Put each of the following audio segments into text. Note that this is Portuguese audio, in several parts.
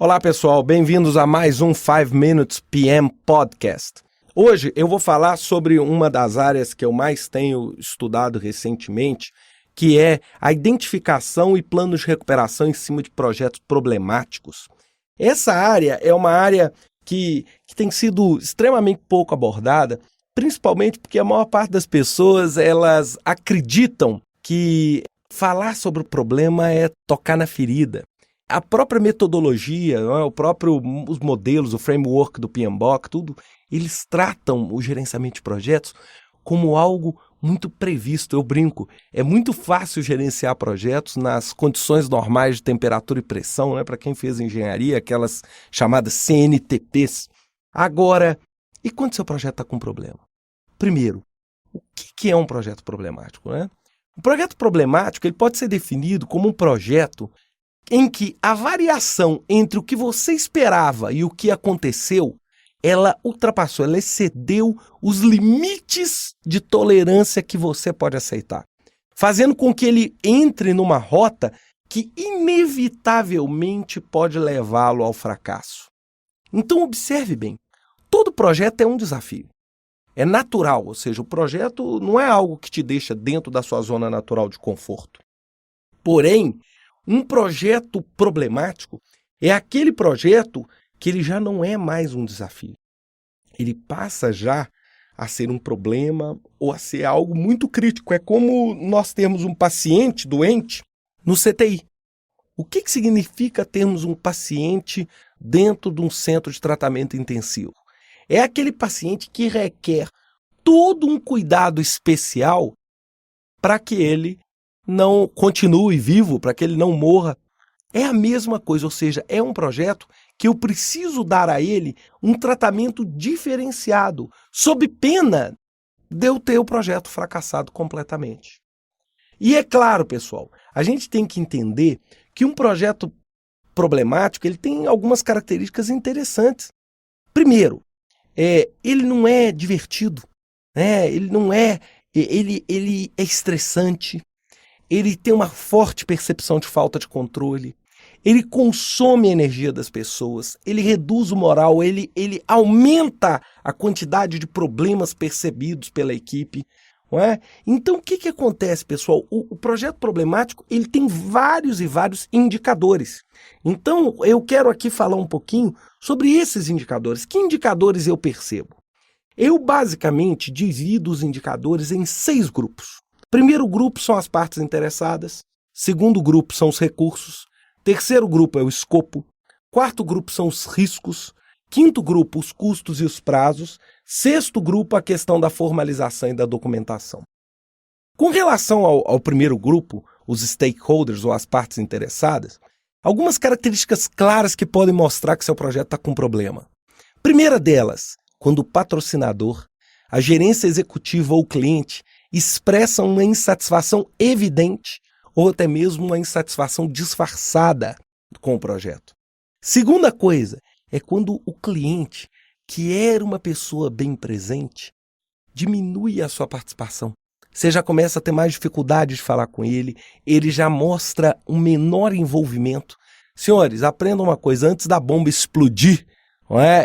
Olá pessoal, bem-vindos a mais um 5 Minutes PM Podcast. Hoje eu vou falar sobre uma das áreas que eu mais tenho estudado recentemente, que é a identificação e planos de recuperação em cima de projetos problemáticos. Essa área é uma área que tem sido extremamente pouco abordada, principalmente porque a maior parte das pessoas elas acreditam que falar sobre o problema é tocar na ferida. A própria metodologia, os modelos, o framework do PMBOK, tudo, eles tratam o gerenciamento de projetos como algo muito previsto. Eu brinco, é muito fácil gerenciar projetos nas condições normais de temperatura e pressão, né? Para quem fez engenharia, aquelas chamadas CNTPs. Agora, e quando seu projeto está com problema? Primeiro, o que é um projeto problemático, né? Um projeto problemático ele pode ser definido como um projeto em que a variação entre o que você esperava e o que aconteceu, ela ultrapassou, ela excedeu os limites de tolerância que você pode aceitar, fazendo com que ele entre numa rota que inevitavelmente pode levá-lo ao fracasso. Então observe bem, todo projeto é um desafio. É natural, ou seja, o projeto não é algo que te deixa dentro da sua zona natural de conforto. Porém, um projeto problemático é aquele projeto que ele já não é mais um desafio. Ele passa já a ser um problema ou a ser algo muito crítico. É como nós termos um paciente doente no CTI. O que significa termos um paciente dentro de um centro de tratamento intensivo? É aquele paciente que requer todo um cuidado especial para que ele não continue vivo, para que ele não morra. É a mesma coisa, ou seja, é um projeto que eu preciso dar a ele um tratamento diferenciado, sob pena de eu ter o projeto fracassado completamente. E é claro, pessoal, a gente tem que entender que um projeto problemático ele tem algumas características interessantes. Primeiro, ele não é divertido, ele é estressante. Ele tem uma forte percepção de falta de controle, ele consome a energia das pessoas, ele reduz o moral, ele aumenta a quantidade de problemas percebidos pela equipe. Não é? Então, o que acontece, pessoal? O projeto problemático ele tem vários e vários indicadores. Então, eu quero aqui falar um pouquinho sobre esses indicadores. Que indicadores eu percebo? Eu, basicamente, divido os indicadores em 6 grupos. Primeiro grupo são as partes interessadas, segundo grupo são os recursos, terceiro grupo é o escopo, quarto grupo são os riscos, quinto grupo os custos e os prazos, sexto grupo a questão da formalização e da documentação. Com relação ao primeiro grupo, os stakeholders ou as partes interessadas, algumas características claras que podem mostrar que seu projeto está com problema. Primeira delas, quando o patrocinador, a gerência executiva ou o cliente expressam uma insatisfação evidente ou até mesmo uma insatisfação disfarçada com o projeto. Segunda coisa é quando o cliente, que era uma pessoa bem presente, diminui a sua participação. Você já começa a ter mais dificuldade de falar com ele, ele já mostra um menor envolvimento. Senhores, aprendam uma coisa, antes da bomba explodir,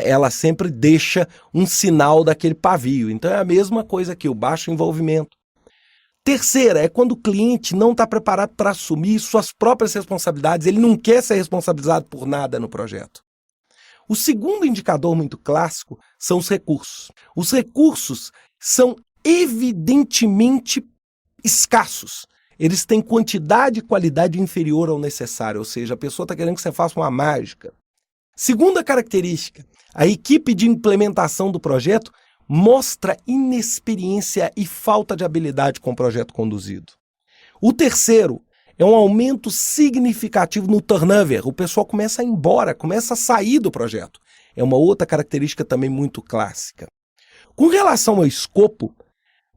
ela sempre deixa um sinal daquele pavio. Então é a mesma coisa aqui, o baixo envolvimento. Terceira, é quando o cliente não está preparado para assumir suas próprias responsabilidades, ele não quer ser responsabilizado por nada no projeto. O segundo indicador muito clássico são os recursos. Os recursos são evidentemente escassos. Eles têm quantidade e qualidade inferior ao necessário, ou seja, a pessoa está querendo que você faça uma mágica. Segunda característica, a equipe de implementação do projeto mostra inexperiência e falta de habilidade com o projeto conduzido. O terceiro é um aumento significativo no turnover. O pessoal começa a ir embora, começa a sair do projeto. É uma outra característica também muito clássica. Com relação ao escopo,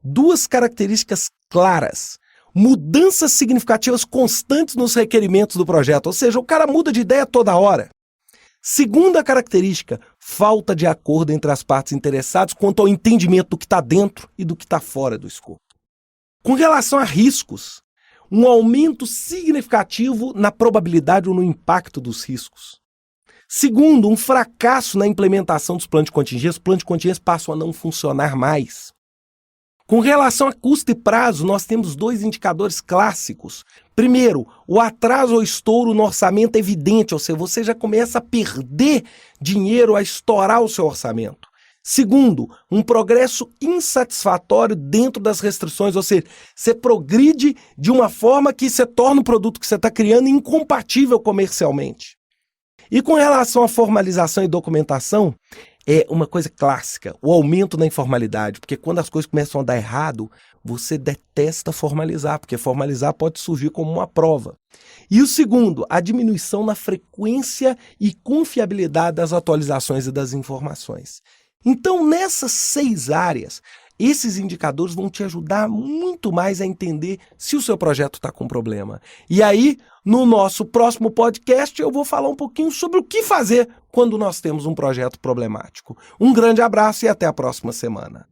2 características claras. Mudanças significativas constantes nos requerimentos do projeto, ou seja, o cara muda de ideia toda hora. Segunda característica, falta de acordo entre as partes interessadas quanto ao entendimento do que está dentro e do que está fora do escopo. Com relação a riscos, um aumento significativo na probabilidade ou no impacto dos riscos. Segundo, um fracasso na implementação dos planos de contingência. Os planos de contingência passam a não funcionar mais. Com relação a custo e prazo, nós temos 2 indicadores clássicos. Primeiro, o atraso ou estouro no orçamento é evidente, ou seja, você já começa a perder dinheiro, a estourar o seu orçamento. Segundo, um progresso insatisfatório dentro das restrições, ou seja, você progride de uma forma que você torna o produto que você está criando incompatível comercialmente. E com relação à formalização e documentação, é uma coisa clássica, o aumento da informalidade, porque quando as coisas começam a dar errado, você detesta formalizar, porque formalizar pode surgir como uma prova. E o segundo, a diminuição na frequência e confiabilidade das atualizações e das informações. Então, nessas 6 áreas, esses indicadores vão te ajudar muito mais a entender se o seu projeto está com problema. E aí, no nosso próximo podcast, eu vou falar um pouquinho sobre o que fazer quando nós temos um projeto problemático. Um grande abraço e até a próxima semana.